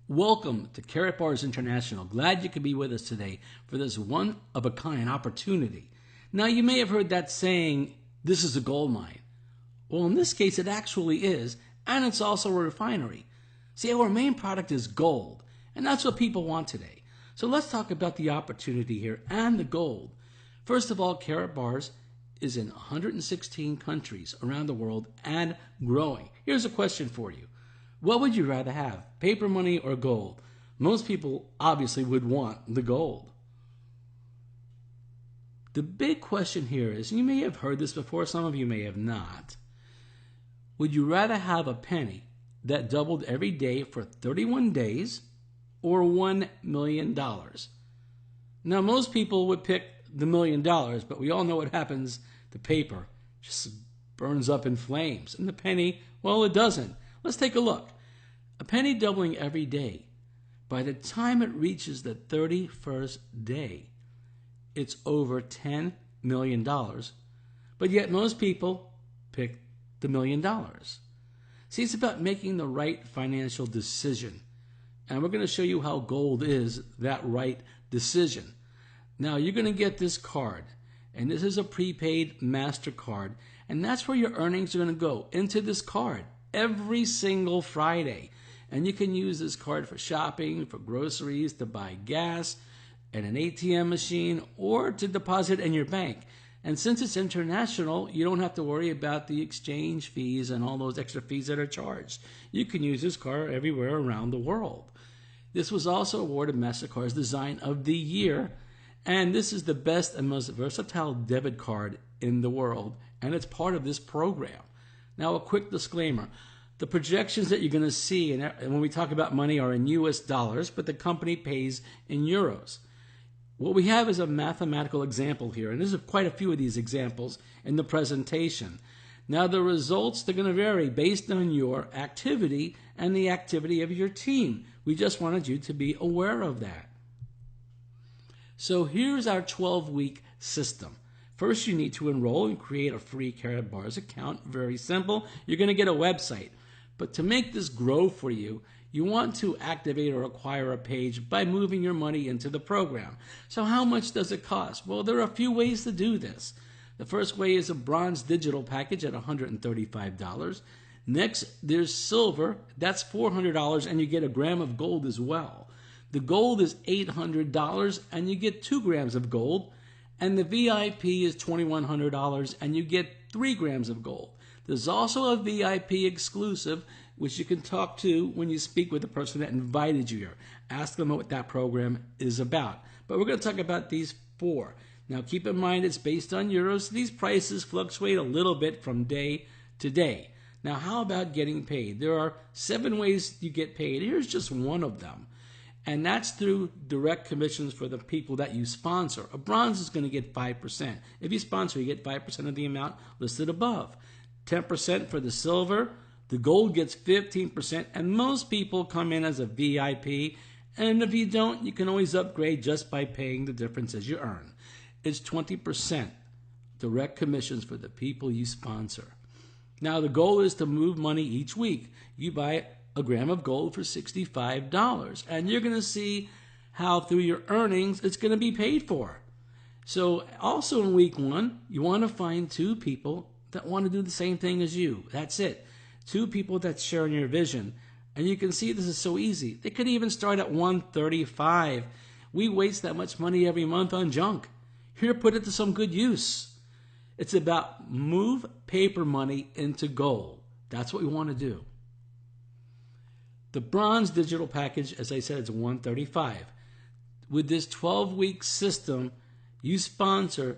Welcome to Karatbars International. Glad you could be with us today for this one-of-a-kind opportunity. Now, you may have heard that saying, this is a gold mine. Well, in this case, it actually is, and it's also a refinery. See, our main product is gold, and that's what people want today. So let's talk about the opportunity here and the gold. First of all, Karatbars is in 116 countries around the world and growing. Here's a question for you. What would you rather have, paper money or gold? Most people obviously would want the gold. The big question here is, and you may have heard this before, some of you may have not, would you rather have a penny that doubled every day for 31 days or $1 million? Now, most people would pick the $1 million, but we all know what happens to paper. It just burns up in flames. And the penny, well, it doesn't. Let's take a look. A penny doubling every day. By the time it reaches the 31st day, it's over $10 million. But yet most people pick the $1 million. See, it's about making the right financial decision. And we're going to show you how gold is that right decision. Now, you're going to get this card. And this is a prepaid MasterCard. And that's where your earnings are going to go, into this card, every single Friday. And you can use this card for shopping, for groceries, to buy gas, and an ATM machine, or to deposit in your bank. And since it's international, you don't have to worry about the exchange fees and all those extra fees that are charged. You can use this card everywhere around the world. This was also awarded MasterCard's Design of the Year. And this is the best and most versatile debit card in the world. And it's part of this program. Now, a quick disclaimer. The projections that you're going to see and when we talk about money are in US dollars, but the company pays in euros. What we have is a mathematical example here, and there's quite a few of these examples in the presentation. Now, the results, they're going to vary based on your activity and the activity of your team. We just wanted you to be aware of that. So here's our 12-week system. First, you need to enroll and create a free Karatbars account. Very simple. You're going to get a website. But to make this grow for you, you want to activate or acquire a page by moving your money into the program. So how much does it cost? Well, there are a few ways to do this. The first way is a bronze digital package at $135. Next, there's silver. That's $400, and you get a gram of gold as well. The gold is $800, and you get 2 grams of gold. And the VIP is $2,100, and you get 3 grams of gold. There's also a VIP exclusive, which you can talk to when you speak with the person that invited you here. Ask them what that program is about. But we're going to talk about these 4. Now, keep in mind it's based on euros. These prices fluctuate a little bit from day to day. Now, how about getting paid? There are 7 ways you get paid. Here's just one of them. And that's through direct commissions for the people that you sponsor. A bronze is going to get 5%. If you sponsor, you get 5% of the amount listed above. 10% for the silver. The gold gets 15%. And most people come in as a VIP. And if you don't, you can always upgrade just by paying the difference as you earn. It's 20% direct commissions for the people you sponsor. Now, the goal is to move money each week. You buy a gram of gold for $65. And you're going to see how through your earnings it's going to be paid for. So also in week 1, you want to find 2 people that want to do the same thing as you. That's it. 2 people that share your vision. And you can see this is so easy. They could even start at $135. We waste that much money every month on junk. Here, put it to some good use. It's about move paper money into gold. That's what we want to do. The bronze digital package, as I said, is $135. With this 12-week system, you sponsor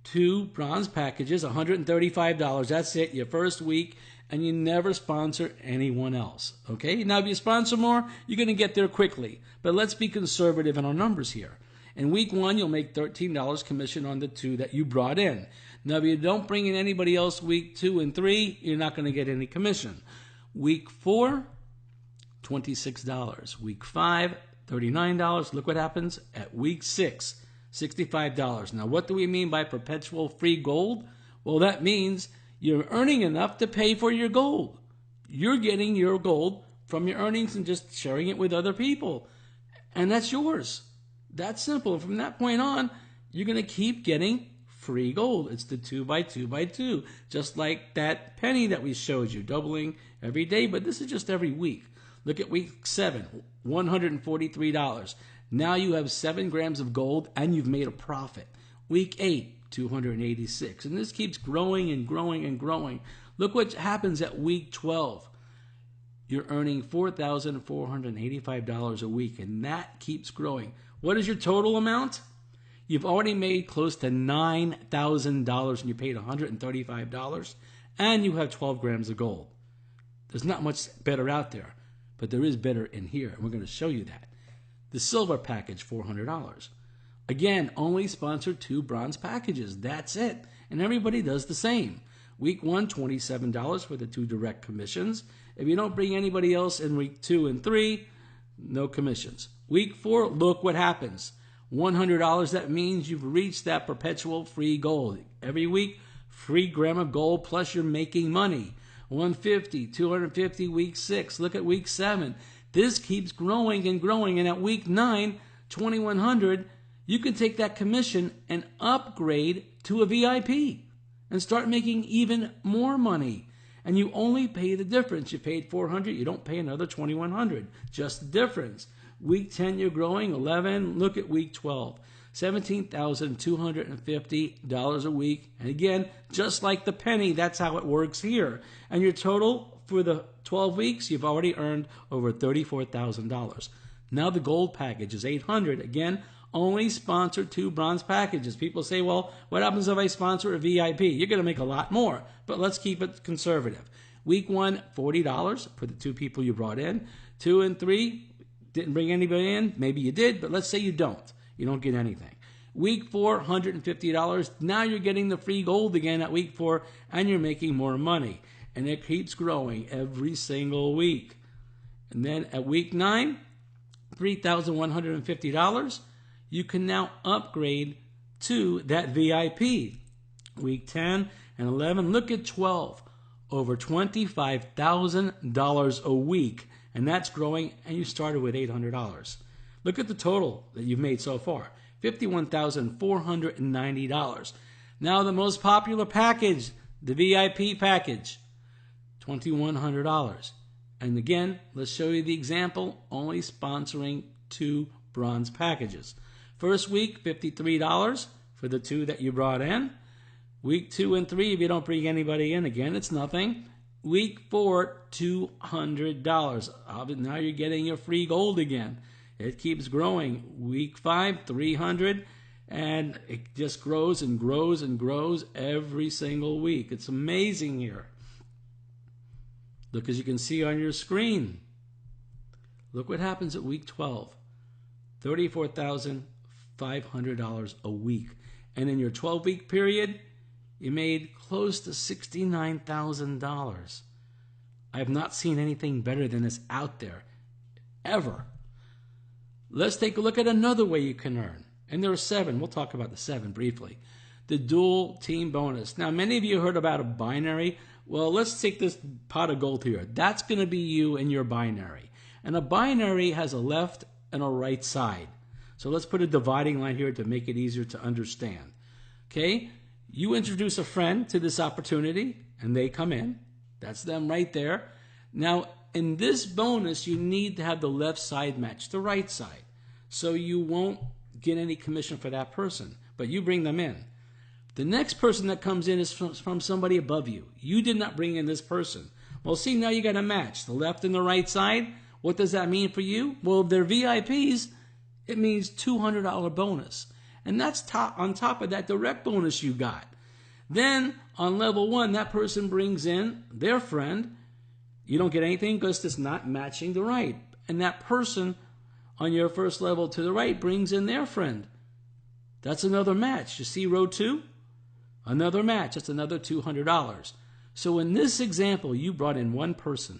2 bronze packages, $135. That's it, your first week, and you never sponsor anyone else. Okay? Now, if you sponsor more, you're going to get there quickly. But let's be conservative in our numbers here. In week 1, you'll make $13 commission on the 2 that you brought in. Now, if you don't bring in anybody else week 2 and 3, you're not going to get any commission. Week 4, $26. Week 5, $39. Look what happens at week 6, $65. Now, what do we mean by perpetual free gold? Well, that means you're earning enough to pay for your gold. You're getting your gold from your earnings and just sharing it with other people. And that's yours. That's simple. From that point on, you're going to keep getting free gold. It's the 2x2x2, just like that penny that we showed you, doubling every day, but this is just every week. Look at week 7, $143. Now you have 7 grams of gold and you've made a profit. Week 8, 286. And this keeps growing and growing and growing. Look what happens at week 12. You're earning $4,485 a week, and that keeps growing. What is your total amount? You've already made close to $9,000 and you paid $135, and you have 12 grams of gold. There's not much better out there, but there is better in here, and we're going to show you that. The silver package, $400. Again, only sponsored 2 bronze packages. That's it. And everybody does the same. Week 1, $27 for the 2 direct commissions. If you don't bring anybody else in week 2 and 3, no commissions. Week 4, look what happens. $100, that means you've reached that perpetual free gold. Every week, free gram of gold, plus you're making money. $150, $250, week 6. Look at week 7. This keeps growing and growing, and at week 9, $2,100, you can take that commission and upgrade to a VIP and start making even more money. And you only pay the difference. You paid $400, you don't pay another $2,100. Just the difference. Week 10, you're growing. 11, look at week 12. $17,250 a week. And again, just like the penny, that's how it works here. And your total for the 12 weeks, you've already earned over $34,000. Now the gold package is $800. Again, only sponsor 2 bronze packages. People say, well, what happens if I sponsor a VIP? You're going to make a lot more, but let's keep it conservative. Week 1, $40 for the 2 people you brought in. 2 and 3, didn't bring anybody in. Maybe you did, but let's say you don't. You don't get anything. Week 4, $150. Now you're getting the free gold again at week 4, and you're making more money. And it keeps growing every single week. And then at week 9, $3,150. You can now upgrade to that VIP. Week 10 and 11, look at 12, over $25,000 a week, and that's growing, and you started with $800. Look at the total that you've made so far, $51,490. Now the most popular package, the VIP package, $2,100. And again, let's show you the example, only sponsoring 2 bronze packages. First week, $53 for the 2 that you brought in. Week 2 and 3, if you don't bring anybody in, again, it's nothing. Week 4, $200. Now you're getting your free gold again. It keeps growing. Week 5, $300. And it just grows and grows and grows every single week. It's amazing here. Look, as you can see on your screen. Look what happens at week 12. $34,500 a week. And in your 12-week period, you made close to $69,000. I have not seen anything better than this out there, ever. Let's take a look at another way you can earn. And there are 7. We'll talk about the 7 briefly. The dual team bonus. Now, many of you heard about a binary. Well, let's take this pot of gold here. That's going to be you and your binary. And a binary has a left and a right side. So let's put a dividing line here to make it easier to understand. Okay? You introduce a friend to this opportunity, and they come in. That's them right there. Now, in this bonus, you need to have the left side match the right side. So you won't get any commission for that person, but you bring them in. The next person that comes in is from somebody above you. You did not bring in this person. Well, see, now you got a match, the left and the right side. What does that mean for you? Well, if they're VIPs, it means $200 bonus. And that's on top of that direct bonus you got. Then on level 1, that person brings in their friend. You don't get anything because it's not matching the right. And that person on your first level to the right brings in their friend. That's another match. You see row 2? Another match. That's another $200. So in this example, you brought in one person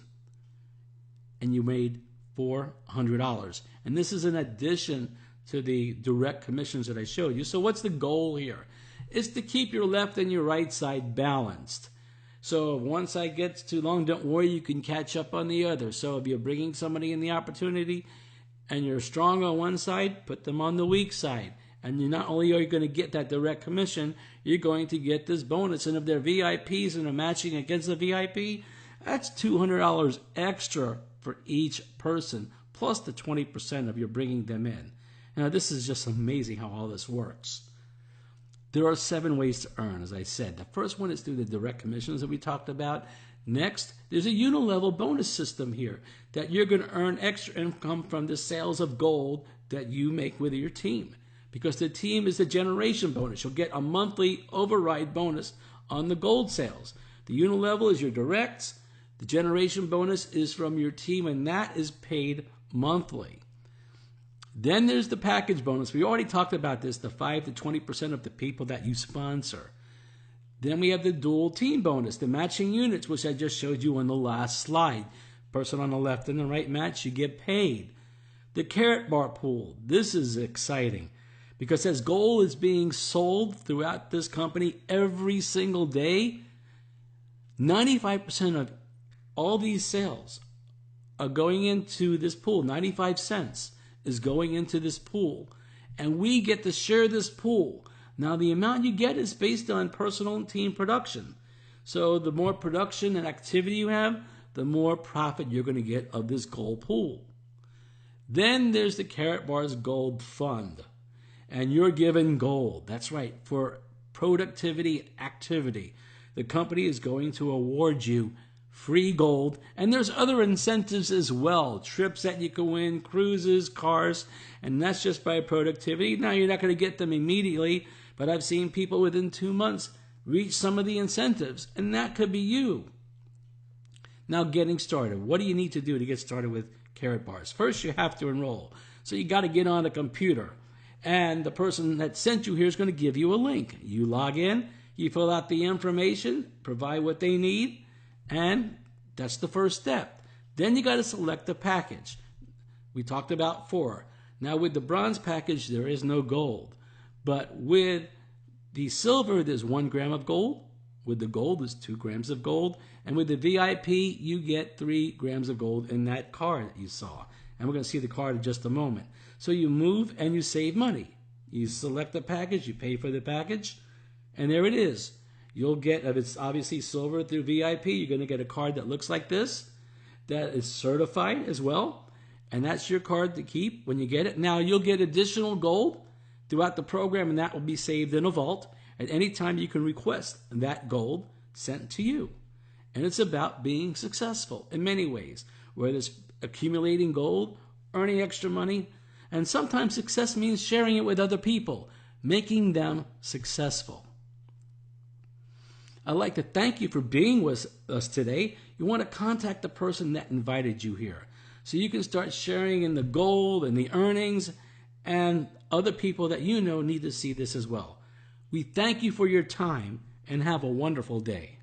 and you made $400. And this is in addition to the direct commissions that I showed you. So what's the goal here? It's to keep your left and your right side balanced. So if one side gets too long, don't worry, you can catch up on the other. So if you're bringing somebody in the opportunity and you're strong on one side, put them on the weak side. And you not only are you going to get that direct commission, you're going to get this bonus. And if they're VIPs and are matching against the VIP, that's $200 extra for each person, plus the 20% of your bringing them in. Now, this is just amazing how all this works. There are 7 ways to earn, as I said. The first one is through the direct commissions that we talked about. Next, there's a unilevel bonus system here that you're going to earn extra income from the sales of gold that you make with your team. Because the team is a generation bonus. You'll get a monthly override bonus on the gold sales. The unilevel is your directs. The generation bonus is from your team, and that is paid monthly. Then there's the package bonus. We already talked about this, the 5 to 20% of the people that you sponsor. Then we have the dual team bonus, the matching units, which I just showed you on the last slide. Person on the left and the right match, you get paid. The Karatbar pool, this is exciting. Because as gold is being sold throughout this company every single day, 95% of all these sales are going into this pool. 95 cents is going into this pool. And we get to share this pool. Now, the amount you get is based on personal and team production. So the more production and activity you have, the more profit you're going to get of this gold pool. Then there's the Karatbars Gold Fund. And you're given gold. That's right, for productivity and activity. The company is going to award you free gold. And there's other incentives as well. Trips that you can win, cruises, cars. And that's just by productivity. Now, you're not going to get them immediately. But I've seen people within 2 months reach some of the incentives. And that could be you. Now, getting started. What do you need to do to get started with Karatbars? First, you have to enroll. So you got to get on a computer. And the person that sent you here is going to give you a link. You log in, you fill out the information, provide what they need, and that's the first step. Then you got to select the package. We talked about 4. Now with the bronze package, there is no gold. But with the silver, there's 1 gram of gold. With the gold, there's 2 grams of gold. And with the VIP, you get 3 grams of gold in that card that you saw. And we're going to see the card in just a moment. So you move and you save money. You select the package, you pay for the package, and there it is. You'll get, if it's obviously silver through VIP, you're going to get a card that looks like this, that is certified as well, and that's your card to keep when you get it. Now, you'll get additional gold throughout the program, and that will be saved in a vault. At any time, you can request that gold sent to you. And it's about being successful in many ways, whether it's accumulating gold, earning extra money, and sometimes success means sharing it with other people, making them successful. I'd like to thank you for being with us today. You want to contact the person that invited you here so you can start sharing in the gold and the earnings, and other people that you know need to see this as well. We thank you for your time and have a wonderful day.